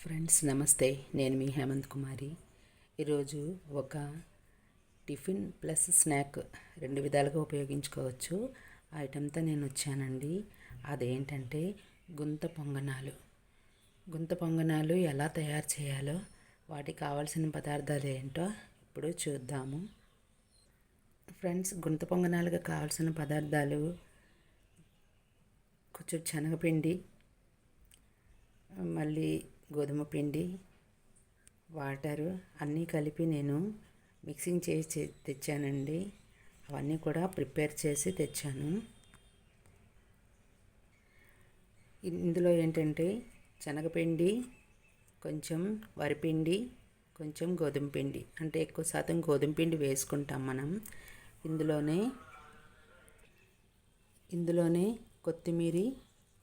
Friends నమస్తే, నేను మీ హేమంత్ కుమారి. ఈరోజు ఒక టిఫిన్ ప్లస్ స్నాక్ రెండు విధాలుగా ఉపయోగించుకోవచ్చు ఐటెంతో నేను వచ్చానండి. అదేంటంటే గుంత పొంగనాలు ఎలా తయారు చేయాలో, వాటికి కావాల్సిన పదార్థాలు ఏంటో ఇప్పుడు చూద్దాము. ఫ్రెండ్స్, గుంత పొంగనాలుగా కావాల్సిన పదార్థాలు కొంచెం శనగపిండి, మళ్ళీ గోధుమ పిండి, వాటరు అన్నీ కలిపి నేను మిక్సింగ్ చేసి తెచ్చానండి. అవన్నీ కూడా ప్రిపేర్ చేసి తెచ్చాను. ఇందులో ఏంటంటే శనగపిండి, కొంచెం వరిపిండి, కొంచెం గోధుమ పిండి, అంటే ఎక్కువ శాతం గోధుమ పిండి వేసుకుంటాం మనం. ఇందులోనే కొత్తిమీర,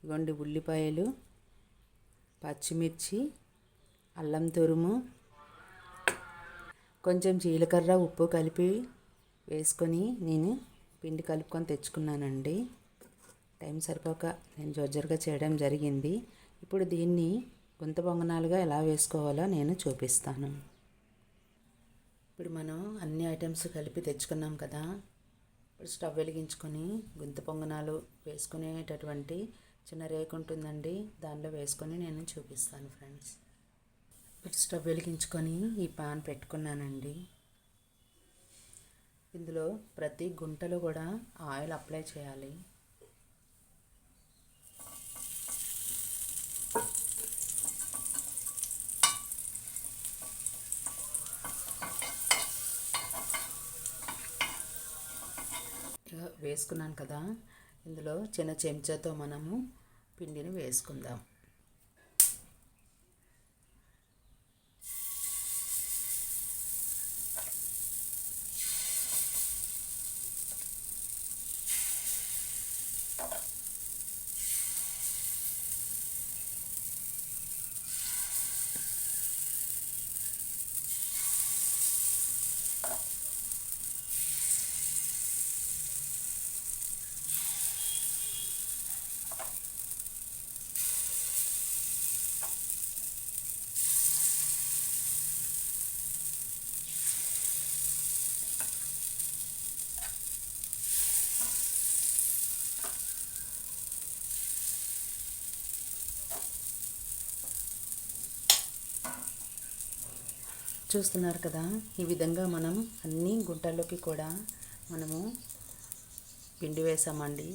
ఇగోండి ఉల్లిపాయలు, పచ్చిమిర్చి, అల్లం తురుము, కొంచెం జీలకర్ర, ఉప్పు కలిపి వేసుకొని నేను పిండి కలుపుకొని తెచ్చుకున్నానండి. టైం సరిపోక నేను జోర్జర్గా చేయడం జరిగింది. ఇప్పుడు దీన్ని గుంత పొంగనాలుగా ఎలా వేసుకోవాలో నేను చూపిస్తాను. ఇప్పుడు మనం అన్ని ఐటమ్స్ కలిపి తెచ్చుకున్నాం కదా. ఇప్పుడు స్టవ్ వెలిగించుకొని గుంత పొంగనాలు వేసుకునేటటువంటి చిన్న రేకు ఉంటుందండి, దానిలో వేసుకొని నేను చూపిస్తాను ఫ్రెండ్స్. ఇప్పుడు స్టవ్ వెలిగించుకొని ఈ పాన్ పెట్టుకున్నానండి. ఇందులో ప్రతి గుంటలో కూడా ఆయిల్ అప్లై చేయాలి. వేసుకున్నాను కదా, ఇందులో చిన్న చెంచాతో మనము పిండిని వేసుకుందాం. చూస్తున్నారు కదా, ఈ విధంగా మనం అన్ని గుంటల్లోకి కూడా మనము పిండి వేసామండి.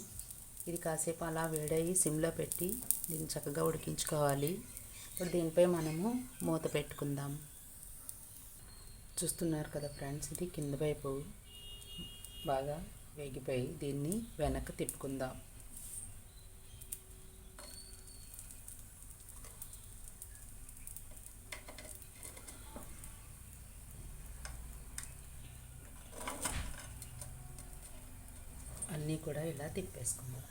ఇది కాసేపు అలా వేడయి సిమ్లో పెట్టి దీన్ని చక్కగా ఉడికించుకోవాలి. ఇప్పుడు దీనిపై మనము మూత పెట్టుకుందాం. చూస్తున్నారు కదా ఫ్రెండ్స్, ఇది కింద వైపు బాగా వేగిపోయి దీన్ని వెనక్కి తిప్పుకుందాం. అన్నీ కూడా ఇలా తిప్పేసుకుందాం.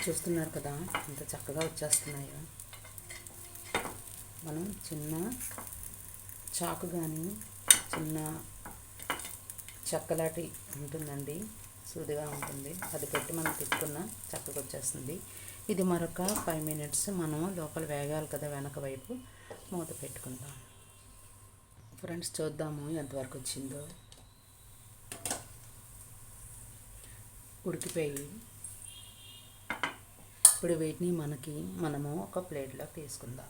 చూస్తున్నారు కదా ఎంత చక్కగా వచ్చేస్తున్నాయో. మనం చిన్న చాకు కానీ చిన్న చెక్కలాటి ఉంటుందండి, సూదిగా ఉంటుంది, అది పెట్టి మనం తిప్పుకున్న చక్కగా వచ్చేస్తుంది. ఇది మరొక 5 minutes మనం లోపల వేగాలి కదా, వెనక వైపు మూత పెట్టుకుందాం. ఫ్రెండ్స్, చూద్దాము ఎంతవరకు వచ్చిందో. ఉడికిపోయి ఇప్పుడు వీటిని మనము ఒక ప్లేట్లో తీసుకుందాం.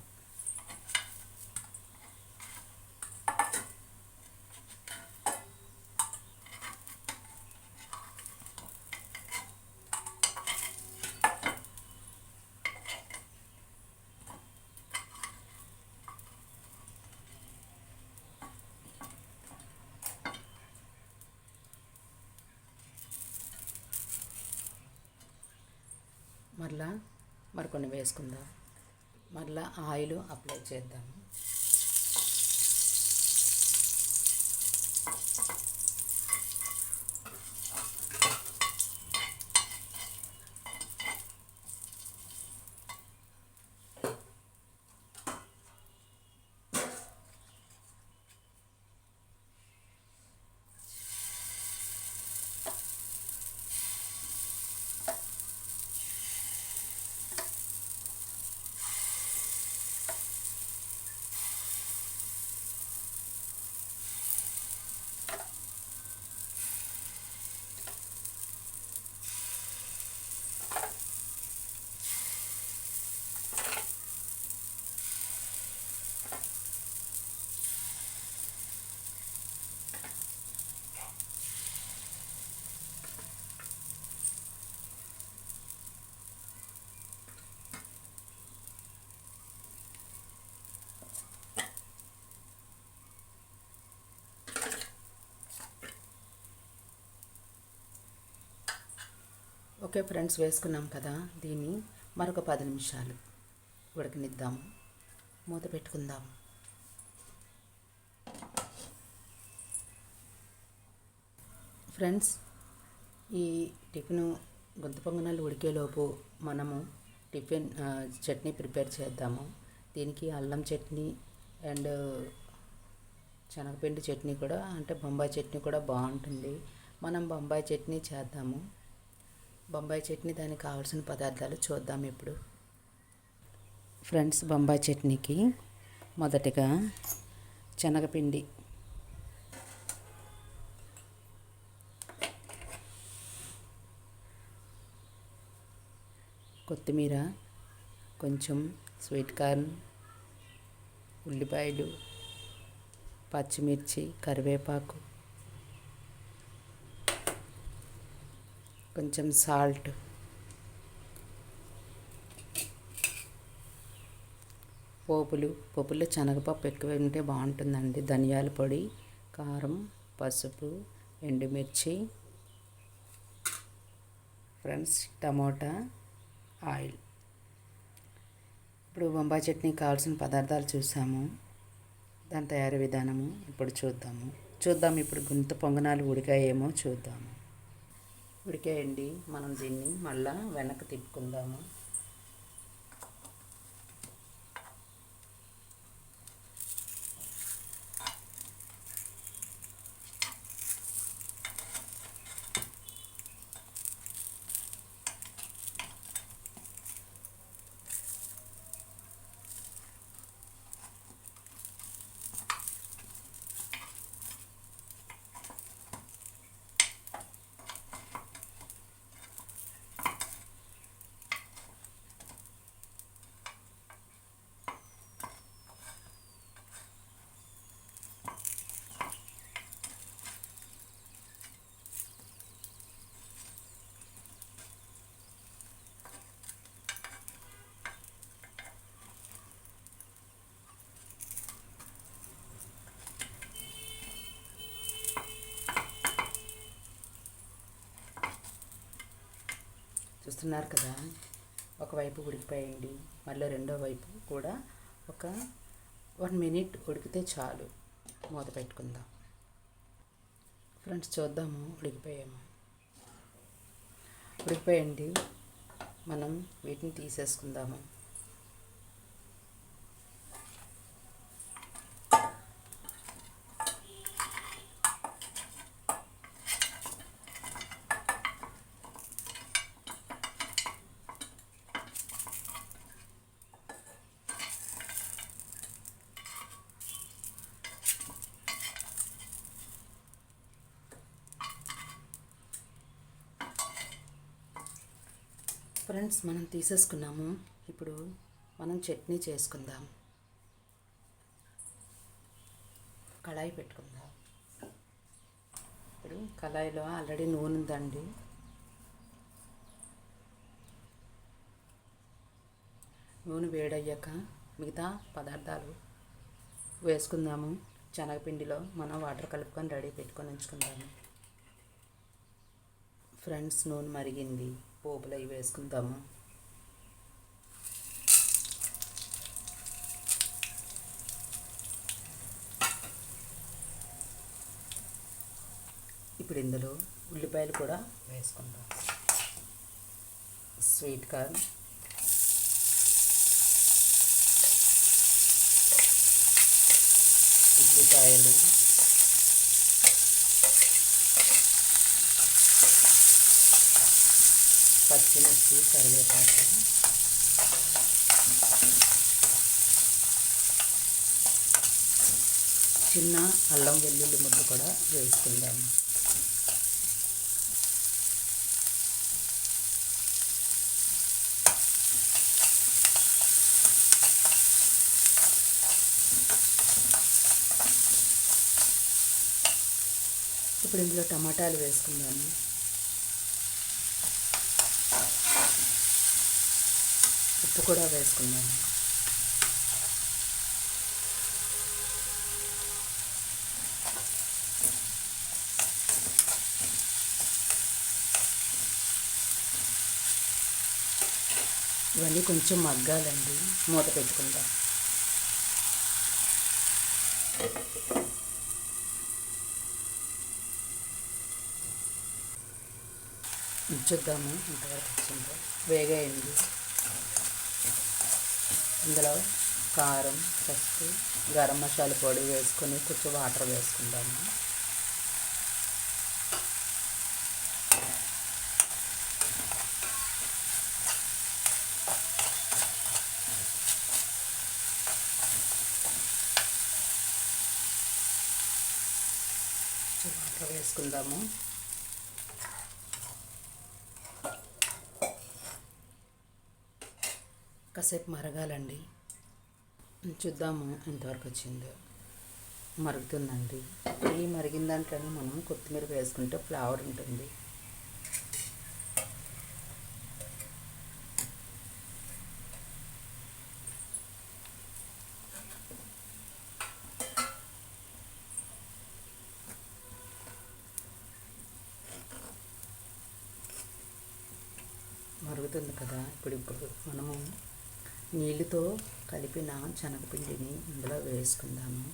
మరికొన్ని వేసుకుందాం. మరలా ఆయిల్ అప్లై చేద్దాం. ఓకే ఫ్రెండ్స్, వేసుకున్నాం కదా. దీన్ని మరొక 10 నిమిషాలు ఉడకనిద్దాము. మూత పెట్టుకుందాం. ఫ్రెండ్స్, ఈ టిఫిన్ గుంత పొంగనాలు ఉడికేలోపు మనము చట్నీ ప్రిపేర్ చేద్దాము. దీనికి అల్లం చట్నీ అండ్ శనగపిండి చట్నీ కూడా, అంటే బొంబాయి చట్నీ కూడా బాగుంటుంది. మనం బొంబాయి చట్నీ చేద్దాము. బొంబాయి చట్నీ, దానికి కావాల్సిన పదార్థాలు చూద్దాం ఇప్పుడు. ఫ్రెండ్స్, బొంబాయి చట్నీకి మొదటగా శనగపిండి, కొత్తిమీర, కొంచెం స్వీట్ కార్న్, ఉల్లిపాయలు, పచ్చిమిర్చి, కరివేపాకు, కొంచెం సాల్ట్, పోపులో శనగపప్పు ఎక్కువ ఉంటే బాగుంటుందండి. ధనియాల పొడి, కారం, పసుపు, ఎండుమిర్చి, ఫ్రెండ్స్ టమోటా, ఆయిల్. ఇప్పుడు బొంబాయి చట్నీకి కావాల్సిన పదార్థాలు చూసాము. దాని తయారీ విధానము ఇప్పుడు చూద్దాం. ఇప్పుడు గుంత పొంగనాలు ఉడికాయేమో చూద్దాము. ఉడికేయండి. మనం దీన్ని మళ్ళా వెనక్కి తిప్పుకుందాము. చూస్తున్నారు కదా, ఒకవైపు ఉడికిపోయండి. మళ్ళీ రెండో వైపు కూడా ఒక 1 మినిట్ ఉడికితే చాలు. మూత పెట్టుకుందాం. ఫ్రెండ్స్, చూద్దాము ఉడికిపోయండి. మనం వీటిని తీసేసుకుందాము. ఫ్రెండ్స్, మనం తీసేసుకున్నాము. ఇప్పుడు మనం చట్నీ చేసుకుందాం. కళాయి పెట్టుకుందాం. ఇప్పుడు కళాయిలో ఆల్రెడీ నూనె ఉందండి. నూనె వేడయ్యాక మిగతా పదార్థాలు వేసుకుందాము. శనగపిండిలో మనం వాటర్ కలుపుకొని రెడీ పెట్టుకొని ఉంచుకుందాము. ఫ్రెండ్స్, నూనె మరిగింది. పోపులు అవి వేసుకుందాము. ఇప్పుడు ఇందులో ఉల్లిపాయలు కూడా వేసుకుందాం. స్వీట్ కార్న్, ఉల్లిపాయలు, పచ్చిమిర్చి, కరివేపాకు, చిన్న అల్లం వెల్లుల్లి ముద్ద కూడా వేసుకుందాం. ఇప్పుడు ఇందులో టమాటాలు వేసుకుందాము. ఉప్పు కూడా వేసుకుందాము. ఇవన్నీ కొంచెం మగ్గాలండి. మూత పెట్టుకుందాం. ఉంచుద్దాము. ఇంతవరకు వచ్చిందో వేగైంది. ఇందులో కారం, పసుపు, గరం మసాలా పొడి వేసుకొని కొంచెం వాటర్ వేసుకుందాము. వాటర్ వేసుకుందాము. కాసేపు మరగాలండి. చూద్దాము ఎంతవరకు వచ్చిందో. మరుగుతుందండి. ఈ మరిగిన దాంట్లోనే మనం కొత్తిమీర వేసుకుంటే ఫ్లేవర్ ఉంటుంది. మరుగుతుంది కదా. ఇప్పుడు మనము నీళ్ళతో కలిపిన శనగపిండిని ఇందులో వేసుకుందాము.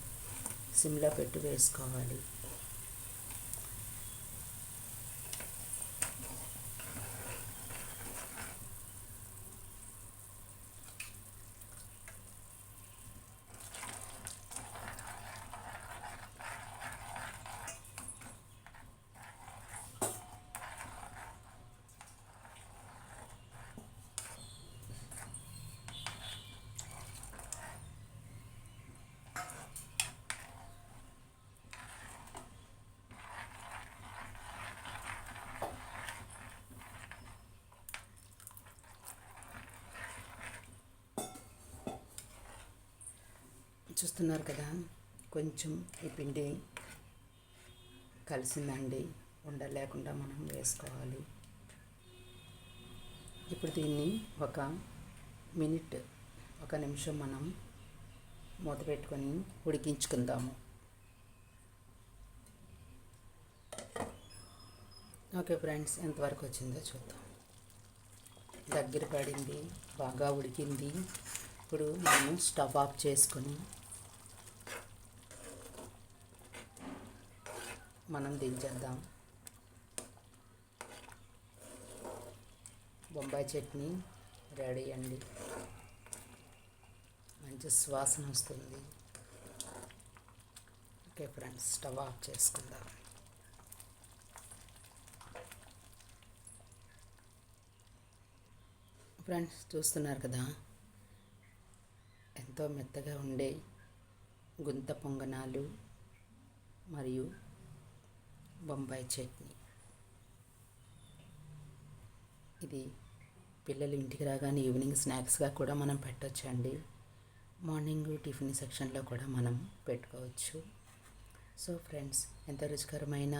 సిమ్లో పెట్టి వేసుకోవాలి. చూస్తున్నారు కదా, కొంచెం ఈ పిండి కలిసిందండి. ఉండలు లేకుండా మనం వేసుకోవాలి. ఇప్పుడు దీన్ని ఒక నిమిషం మనం మూత పెట్టుకొని ఉడికించుకుందాము. ఓకే ఫ్రెండ్స్, ఎంతవరకు వచ్చిందో చూద్దాం. దగ్గర పడింది, బాగా ఉడికింది. ఇప్పుడు మనం స్టవ్ ఆఫ్ చేసుకొని మనం దించేద్దాం. బొంబాయి చట్నీ రెడీ అండి. మంచి సువాసన వస్తుంది. ఓకే ఫ్రెండ్స్, స్టవ్ ఆఫ్ చేసుకుందాం. ఫ్రెండ్స్ చూస్తున్నారు కదా, ఎంతో మెత్తగా ఉండే గుంత పొంగనాలు మరియు బొంబాయి చట్నీ. ఇది పిల్లలు ఇంటికి రాగానే ఈవినింగ్ స్నాక్స్గా కూడా మనం పెట్టొచ్చండి. మార్నింగ్ టిఫిన్ సెక్షన్లో కూడా మనం పెట్టుకోవచ్చు. సో ఫ్రెండ్స్, ఎంత రుచికరమైన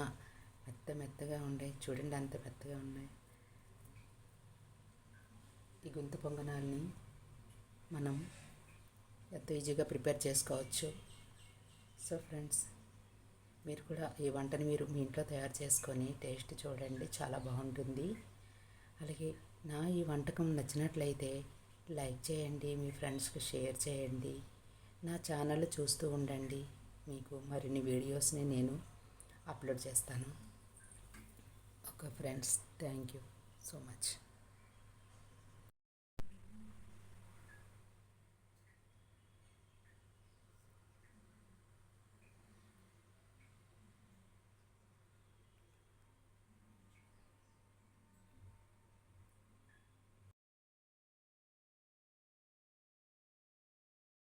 మెత్తగా ఉన్నాయి. చూడండి, అంత మెత్తగా ఉన్నాయి. ఈ గుంత పొంగనాల్ని మనం ఎంతో ఈజీగా ప్రిపేర్ చేసుకోవచ్చు. సో ఫ్రెండ్స్, మీరు కూడా ఈ వంటని మీ ఇంట్లో తయారు చేసుకొని టేస్ట్ చూడండి, చాలా బాగుంటుంది. అలాగే నా ఈ వంటకం నచ్చినట్లయితే లైక్ చేయండి, మీ ఫ్రెండ్స్కి షేర్ చేయండి. నా ఛానల్ చూస్తూ ఉండండి. మీకు మరిన్ని వీడియోస్ని నేను అప్లోడ్ చేస్తాను. Okay friends, thank you so much.